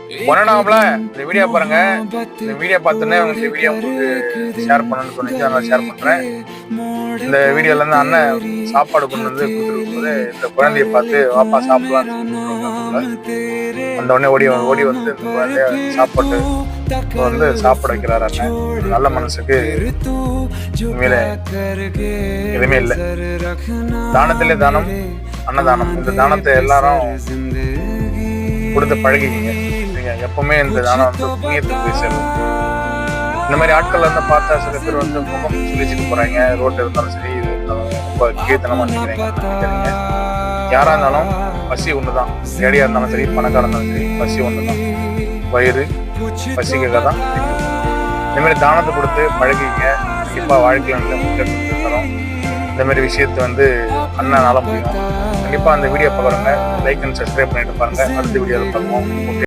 ஒன்னாவதுல இந்த வீடியோ பாருங்க. இந்த வீடியோ பார்த்தோன்னே இந்த வீடியோ உங்களுக்கு ஷேர் பண்ணணும்னு சொன்னீங்க, அதனால ஷேர் பண்றேன். இந்த வீடியோல இருந்து அண்ணன் சாப்பாடு கொண்டு வந்து கொடுத்துருக்கும் போது இந்த குழந்தைய பார்த்து வாப்பா சாப்பிடலாம் அந்த உடனே ஓடி வந்து இந்த குழந்தைய சாப்பாடு வந்து சாப்பிட வைக்கிறாரு அண்ணன். நல்ல மனசுக்கு உண்மையிலே எதுவுமே இல்லை. தானத்திலே தானம் அன்னதானம். இந்த தானத்தை எல்லாரும் கொடுத்து பழகிக்கிங்க. எப்பவுமே இந்த தானம் வந்து புண்ணியத்துக்கு போய் சேரும். இந்த மாதிரி ஆட்கள் வந்து பார்த்தா சில பேர் வந்து முகம் சுழிச்சுட்டு போறாங்க. ரோட்டு இருந்தாலும் சரி, இது இருந்தாலும் ரொம்ப கீர்த்தனமா நினைக்கிறீங்க. யாரா இருந்தாலும் பசி ஒண்ணுதான். ஏழையா இருந்தாலும் சரி, பணக்காரா இருந்தாலும் சரி, பசி ஒண்ணுதான். வயிறு பசிக்காக தான். இந்த மாதிரி தானத்தை கொடுத்து பழகிங்க. கண்டிப்பா வாழ்க்கையில நல்ல முன்னேற்றம் தரும். இந்த மாதிரி விஷயத்தை வந்து அண்ணனால முடியும். கண்டிப்பா அந்த வீடியோ பாருங்க, லைக் அண்ட் சப்ஸ்கிரைப் பண்ணிட்டு பாருங்க. அடுத்த வீடியோவில் பார்ப்போம்.